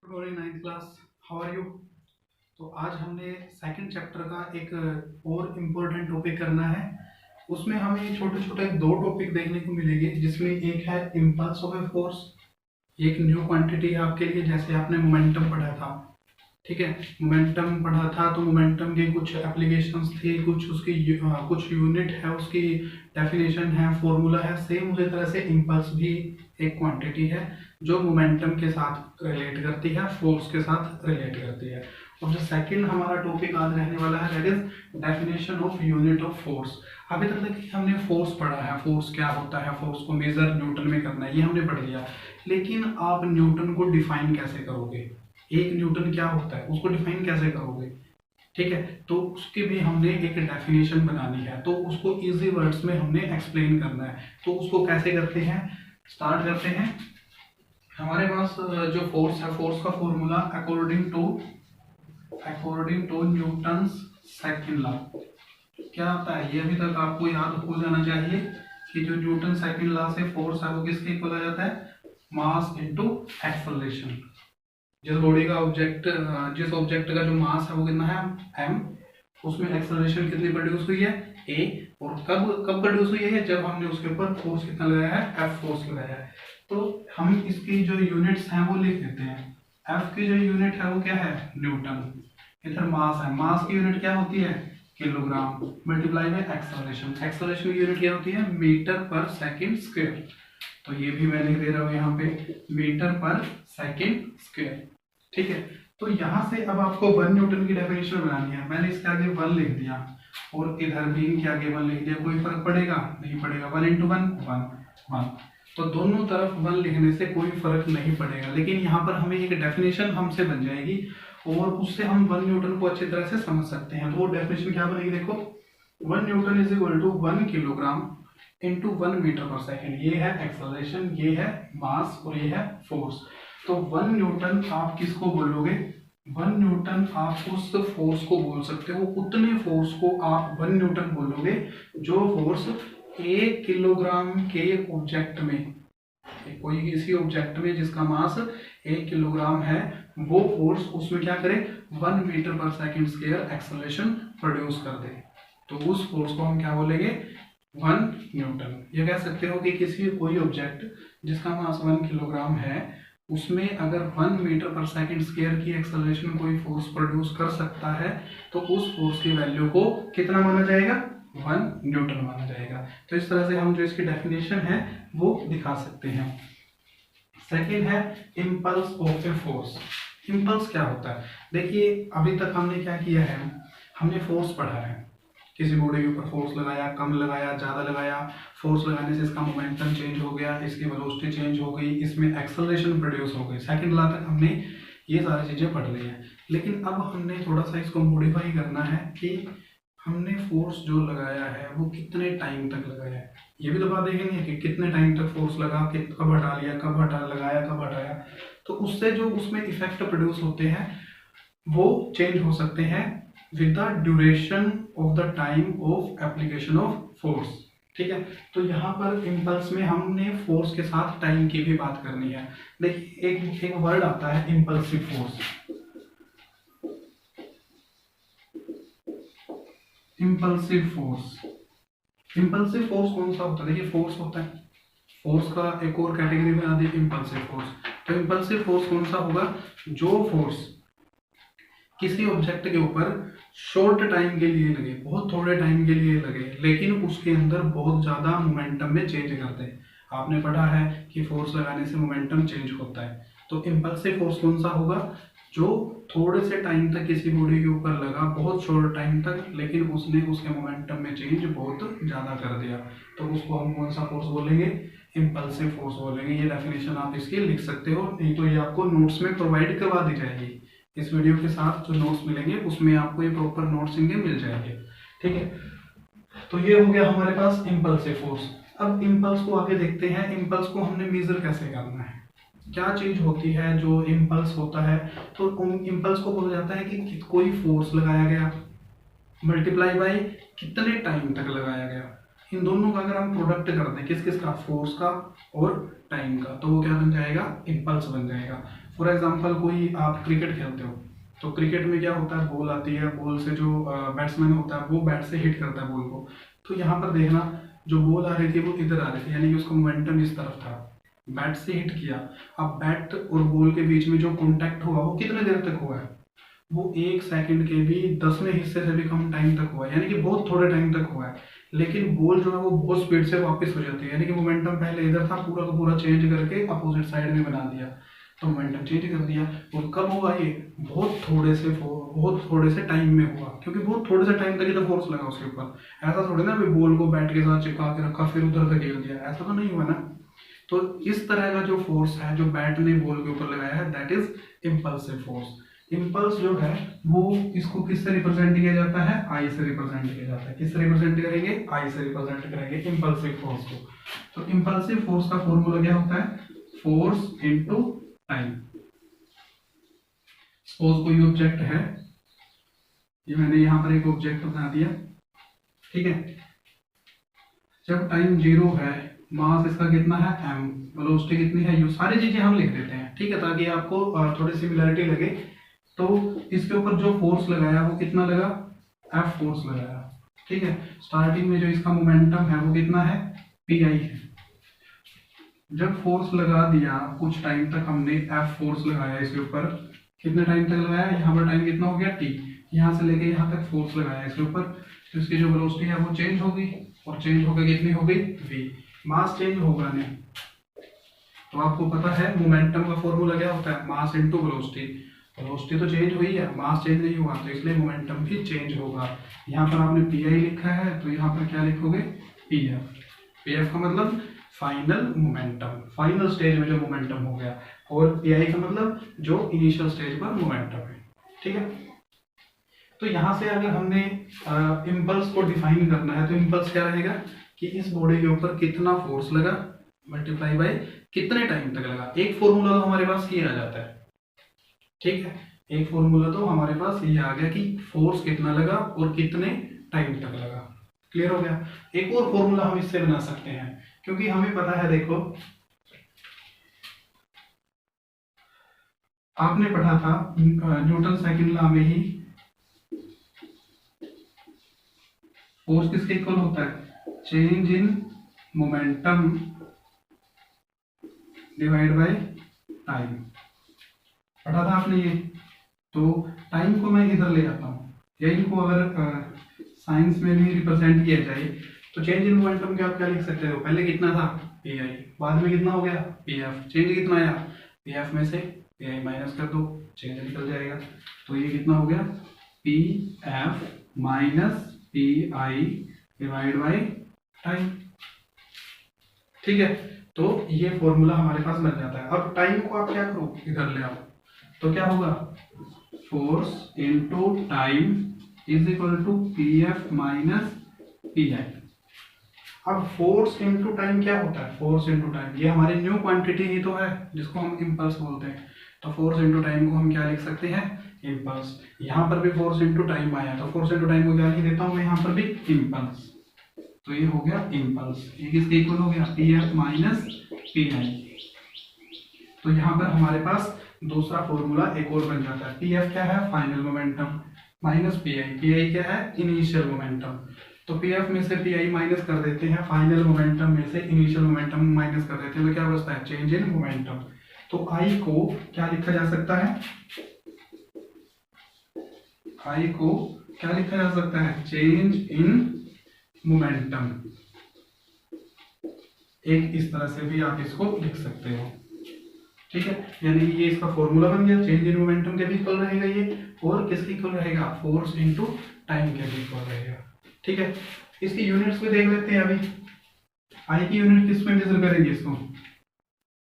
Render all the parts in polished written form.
Good morning ninth class, how are you. तो आज हमने सेकंड चैप्टर का एक और इम्पोर्टेंट टॉपिक करना है। उसमें हमें छोटे छोटे दो टॉपिक देखने को मिलेंगे, जिसमें एक है इम्पल्स ऑफ ए फोर्स, एक न्यू क्वांटिटी है आपके लिए। जैसे आपने मोमेंटम पढ़ा था, ठीक है, मोमेंटम पढ़ा था तो मोमेंटम के कुछ एप्लीकेशंस थे, कुछ उसकी कुछ यूनिट है, उसकी डेफिनेशन है, फॉर्मूला है। सेम उसी तरह से इम्पल्स भी एक क्वांटिटी है जो मोमेंटम के साथ रिलेट करती है, फोर्स के साथ रिलेट करती है। और जो सेकंड हमारा टॉपिक आज रहने वाला है, that is definition of unit of force. अभी तक देखिए हमने फोर्स पढ़ा है, फोर्स क्या होता है, फोर्स को मेजर न्यूटन में करना है, ये हमने पढ़ लिया। लेकिन आप न्यूटन को डिफाइन कैसे करोगे, एक न्यूटन क्या होता है उसको डिफाइन कैसे करोगे, ठीक है। तो उसकी भी हमने एक डेफिनेशन बनानी है, तो उसको इजी वर्ड्स में हमने एक्सप्लेन करना है। तो उसको कैसे करते हैं, स्टार्ट करते हैं। हमारे पास जो फोर्स है, फोर्स का formula according to Newton's second law क्या आता है, ये अभी तक आपको याद हो जाना चाहिए कि जो न्यूटन सेकंड लॉ से फोर्स है वो किसके इक्वल आ जाता है, मास इनटू एक्सेलरेशन। जिस बॉडी का ऑब्जेक्ट, जिस ऑब्जेक्ट का जो मास है वो कितना है, m, उसमें एक्सेलरेशन कितनी प्रोड्यूस हुई है, a। और कब प्रोड्यूस हुई है, जब हमने उसके ऊपर फोर्स कितना लगाया है, f फोर्स लगाया है। तो हम इसकी जो यूनिट्स हैं वो लिख देते हैं। f की जो यूनिट है वो क्या है, न्यूटन। इधर मास है, मास की यूनिट क्या होती है, kilogram, multiply by acceleration. Acceleration की यूनिट क्या होती है, मीटर पर सेकंड स्क्वायर। तो ये भी मैं लिख दे रहा हूँ यहाँ पे, मीटर पर सेकंड स्क्वायर, ठीक है। तो यहाँ से अब आपको 1 न्यूटन की डेफिनेशन बनानी है। मैंने इसके आगे 1 लिख दिया और इधर भी इनके आगे 1 लिख दिया, कोई फर्क पड़ेगा नहीं पड़ेगा। 1 इंटू 1 1। तो दोनों तरफ 1 लिखने से कोई फर्क नहीं पड़ेगा, लेकिन यहाँ पर हमें एक डेफिनेशन हमसे बन जाएगी और उससे हम 1 न्यूटन को अच्छी तरह से समझ सकते हैं। तो वो डेफिनेशन क्या बनेगी, देखो 1 newton is equal to 1 kilogram into 1 metre per second. ये है एक्सेलरेशन, ये है मास और ये है फोर्स। तो 1 न्यूटन आप किसको बोलोगे, 1 न्यूटन आप उस फोर्स को बोल सकते हो, उतने फोर्स को आप 1 न्यूटन बोलोगे जो फोर्स 1 किलोग्राम के ऑब्जेक्ट में, कोई किसी ऑब्जेक्ट में जिसका मास 1 किलोग्राम है, वो फोर्स उसमें क्या करे, 1 metre per second square acceleration produce कर दे। तो उस फोर्स को हम क्या बोलेंगे, 1 न्यूटन। ये कह सकते हो कि किसी कोई ऑब्जेक्ट जिसका मास 1 किलोग्राम है, उसमें अगर 1 मीटर पर सेकंड स्क्वायर की एक्सेलरेशन कोई फोर्स प्रोड्यूस कर सकता है, तो उस फोर्स की वैल्यू को कितना माना जाएगा, 1 न्यूटन माना जाएगा। तो इस तरह से हम जो इसकी डेफिनेशन है वो दिखा सकते हैं। सेकंड है impulse of a force. Impulse क्या होता है, देखिए अभी तक हमने क्या किया है, हमने फोर्स पढ़ा है, किसी बॉडी के ऊपर फोर्स लगाया, कम लगाया, ज़्यादा लगाया, फोर्स लगाने से इसका मोमेंटम चेंज हो गया, इसकी वेलोसिटी चेंज हो गई, इसमें एक्सेलरेशन प्रोड्यूस हो गई। सेकंड लॉ तक हमने ये सारी चीज़ें पढ़ ली हैं। लेकिन अब हमने थोड़ा सा इसको मॉडिफाई करना है कि हमने फोर्स जो लगाया है वो कितने टाइम तक लगाया है। ये भी तो बात देखेंगे कि कितने टाइम तक फोर्स लगा, कब हटा लिया, कब हटा लगाया, कब हटाया। तो उससे जो उसमें इफेक्ट प्रोड्यूस होते हैं वो चेंज हो सकते हैं with the duration of the time of application of force, ठीक है। तो यहाँ पर इम्पल्स में हमने फोर्स के साथ टाइम की भी बात करनी है। देखिए एक वर्ड आता है impulsive force. Impulsive force, impulsive force कौन सा होता है, देखिए फोर्स होता है, फोर्स का एक और कैटेगरी बना दी इम्पल्सिव फोर्स। तो इम्पल्सिव फोर्स कौन सा होगा, जो फोर्स किसी ऑब्जेक्ट के ऊपर शॉर्ट टाइम के लिए लगे, बहुत थोड़े टाइम के लिए लगे, लेकिन उसके अंदर बहुत ज़्यादा मोमेंटम में चेंज कर दे। आपने पढ़ा है कि फोर्स लगाने से मोमेंटम चेंज होता है। तो इम्पल्सिव फोर्स कौन सा होगा, जो थोड़े से टाइम तक किसी बॉडी के ऊपर लगा, बहुत शॉर्ट टाइम तक, लेकिन उसने उसके मोमेंटम में चेंज बहुत ज़्यादा कर दिया। तो उसको हम कौन सा फोर्स बोलेंगे, इम्पल्सिव फोर्स बोलेंगे। ये डेफिनेशन आप इसकी लिख सकते हो, नहीं तो ये आपको नोट्स में प्रोवाइड करवा दी जाएगी। इस वीडियो के साथ जो नोट्स मिलेंगे उसमें आपको ये प्रॉपर नोट्स इनके मिल जाएंगे, ठीक है। तो ये हो गया हमारे पास इम्पल्सिव फोर्स। अब इम्पल्स को आगे देखते हैं, इम्पल्स को हमने मेजर कैसे करना है, क्या चीज होती है जो इम्पल्स होता है। तो इम्पल्स को बोला जाता है कि कोई फोर्स लगाया गया मल्टीप्लाई बाय कितने टाइम तक लगाया गया। इन दोनों का अगर हम प्रोडक्ट कर दें, किस किस का, फोर्स का और टाइम का, तो वो क्या बन जाएगा, इम्पल्स बन जाएगा। फॉर एग्जांपल कोई आप क्रिकेट खेलते हो, तो क्रिकेट में क्या होता है, बॉल आती है, बॉल से जो बैट्समैन होता है वो बैट से हिट करता है बॉल को। तो यहाँ पर देखना, जो बॉल आ रही थी वो इधर आ रही थी, यानी कि उसका मोमेंटम इस तरफ था, बैट से हिट किया। अब बैट और बॉल के बीच में जो कॉन्टैक्ट हुआ वो कितने देर तक हुआ है, वो 1 सेकंड के भी 10वें हिस्से से भी कम टाइम तक हुआ है, यानी कि बहुत थोड़े टाइम तक हुआ है। लेकिन बॉल जो है वो बहुत स्पीड से वापस हो जाती है, यानी कि मोमेंटम पहले इधर था, पूरा का पूरा चेंज करके अपोजिट साइड में बना दिया, तो मोमेंटम चेंज कर दिया। और कब हुआ ये, बहुत थोड़े से टाइम में हुआ, क्योंकि बहुत थोड़े से टाइम तक ही तो फोर्स लगा उसके ऊपर। ऐसा थोड़ी ना अभी बॉल को बैट के साथ चिपका के रखा फिर उधर धकेल दिया, ऐसा तो नहीं हुआ ना। तो इस तरह का जो फोर्स है जो बैट ने बॉल के ऊपर लगाया है, that is impulsive force. Impulse जो है वो इसको किससे रिप्रेजेंट किया जाता है, आई से रिप्रेजेंट किया जाता है। किससे रिप्रेजेंट करेंगे, आई से रिप्रेजेंट करेंगे इम्पल्सिव फोर्स को। तो इम्पल्सिव फोर्स का फॉर्मूला क्या होता है, फोर्स इनटू टाइम। सपोज कोई ऑब्जेक्ट है, ये मैंने यहां पर एक ऑब्जेक्ट बना दिया, ठीक है। जब टाइम 0 है, मास इसका कितना है m, वेलोसिटी कितनी है u, सारी चीजें हम लिख देते हैं, ठीक है, ताकि आपको थोड़ी सिमिलरिटी लगे। तो इसके ऊपर जो फोर्स लगाया वो कितना लगा, F फोर्स लगाया, ठीक है। स्टार्टिंग में जो इसका मोमेंटम है वो कितना है, pi है। जब फोर्स लगा दिया कुछ टाइम तक हमने F फोर्स लगाया इसके ऊपर, कितने टाइम तक लगाया, यहाँ पर टाइम कितना हो गया t, यहाँ से लेके यहाँ तक फोर्स लगाया इसके ऊपर, तो इसकी जो वेलोसिटी है वो चेंज होगी, और चेंज होकर कितनी हो गई v, मास चेंज होगा नहीं। तो आपको पता है मोमेंटम का फॉर्मूला क्या होता है, मास इनटू वेलोसिटी। वेलोसिटी तो चेंज हुई है, मास चेंज नहीं हुआ, तो इसलिए मोमेंटम भी चेंज होगा। यहाँ पर आपने पी आई लिखा है, तो यहाँ पर क्या लिखोगे, पी एफ। पी एफ का मतलब फाइनल मोमेंटम, फाइनल स्टेज में जो मोमेंटम हो गया, और पी आई का मतलब जो इनिशियल स्टेज पर मोमेंटम है, ठीक है। तो यहाँ से अगर हमने इम्पल्स को डिफाइन करना है, तो इम्पल्स क्या रहेगा कि इस बॉडी के ऊपर कितना फोर्स लगा मल्टीप्लाई बाय कितने टाइम तक लगा। एक फॉर्मूला तो हमारे पास ये आ जाता है, ठीक है, एक फॉर्मूला तो हमारे पास ये आ गया कि फोर्स कितना लगा और कितने टाइम तक लगा। क्लियर हो गया। एक और फॉर्मूला हम इससे बना सकते हैं, क्योंकि हमें पता है, देखो आपने पढ़ा था न्यूटन सेकंड लॉ में ही, फोर्स किसके इक्वल होता है, change in momentum divide by time. पढ़ा था आपने ये। तो टाइम को मैं इधर ले आता हूँ, या इनको अगर साइंस में भी रिप्रेजेंट किया जाए, तो चेंज इन मोमेंटम के आप क्या लिख सकते हो, पहले कितना था पी आई, बाद में कितना हो गया पी एफ, चेंज कितना आया, पी एफ में से पी आई माइनस कर दो, चेंज निकल जाएगा। तो ये कितना हो गया, P F minus P I divide by time, ठीक है। तो ये फॉर्मूला हमारे पास बन जाता है। अब टाइम को आप क्या करो, इधर ले आओ, तो क्या होगा, force into time is equal to P F minus P I. अब फोर्स इनटू टाइम क्या होता है, फोर्स इनटू टाइम, ये हमारी न्यू क्वांटिटी ही तो है जिसको हम इम्पल्स बोलते हैं। तो फोर्स इनटू टाइम को हम क्या लिख सकते हैं, इम्पल्स। यहाँ पर भी फोर्स इनटू टाइम आया, तो फोर्स इनटू टाइम को क्या लिख देता हूँ मैं यहाँ पर भी, इम्पल्स। तो ये हो गया इम्पल्स, ये किसके इक्वल हो गया, पी एफ माइनस पी आई। तो यहाँ पर हमारे पास दूसरा फॉर्मूला एक और बन जाता है। पी एफ क्या है, final momentum, minus P I, P I क्या है, इनिशियल मोमेंटम। तो पी एफ में से पी आई माइनस कर देते हैं, फाइनल मोमेंटम में से इनिशियल मोमेंटम माइनस कर देते हैं, तो क्या बचता है, चेंज इन मोमेंटम। तो आई को क्या लिखा जा सकता है, आई को क्या लिखा जा सकता है, चेंज इन मोमेंटम। एक इस तरह से भी आप इसको लिख सकते हो, ठीक है। यानी कि ये इसका फॉर्मूला बन गया, चेंज इन मोमेंटम के भी इक्वल रहेगा ये, और किसके इक्वल रहेगा, फोर्स इनटू टाइम के भी इक्वल रहेगा, ठीक है। इसकी यूनिट्स भी देख लेते हैं अभी। आई की यूनिट किस में मेजर करेंगे इसको,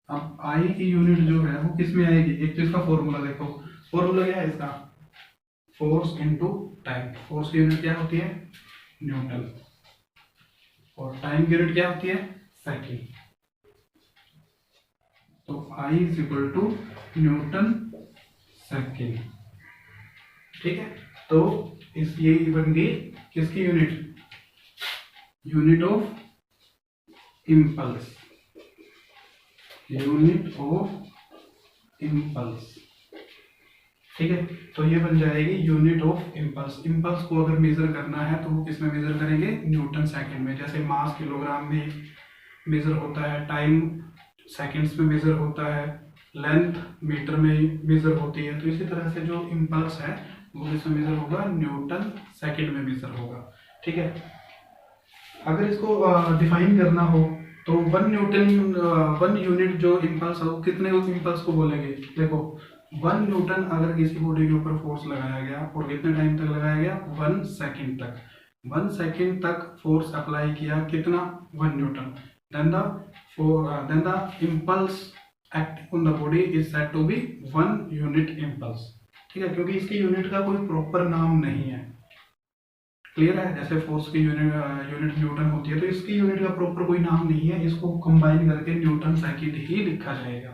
अब आई की यूनिट जो है वो किस में आएगी, एक तो इसका फॉर्मूला देखो, फॉर्मूला क्या है इसका, फोर्स इनटू टाइम। फोर्स की यूनिट क्या होती है, न्यूटन, और टाइम की यूनिट क्या होती है, सेकंड। तो I is equal to newton second, ठीक है। तो इस ये बन गई किसकी unit, unit of impulse, unit of impulse. ठीक है, तो ये बन जाएगी यूनिट ऑफ इम्पल्स। इम्पल्स को अगर मेजर करना है तो वो किसमें मेजर करेंगे, न्यूटन सेकंड में। जैसे मास किलोग्राम में मेजर होता है, टाइम सेकंड्स में मेजर होता है, लेंथ मीटर में मेजर होती है, तो इसी तरह से जो इम्पल्स है वो किसमें मेजर होगा, न्यूटन सेकंड में मेजर होगा। ठीक है, अगर इसको डिफाइन करना हो तो 1 यूनिट जो इम्पल्स है वो कितने इम्पल्स को बोलेंगे। देखो 1 न्यूटन अगर किसी बॉडी के ऊपर फोर्स लगाया गया और कितने टाइम तक लगाया गया, 1 सेकेंड तक। 1 सेकेंड तक फोर्स अप्लाई किया, कितना, 1 Newton. then the impulse acting on the body is said to be 1 unit impulse। ठीक है, क्योंकि इसकी यूनिट का कोई प्रॉपर नाम नहीं है। क्लियर है, जैसे फोर्स की यूनिट न्यूटन होती है, तो इसकी यूनिट का प्रॉपर कोई नाम नहीं है, इसको कंबाइन करके न्यूटन सेकंड ही लिखा जाएगा।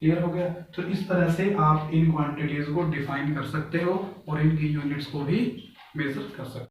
क्लियर हो गया। तो इस तरह से आप इन क्वांटिटीज को डिफाइन कर सकते हो और इनकी यूनिट्स को भी मेजर कर सकते हो।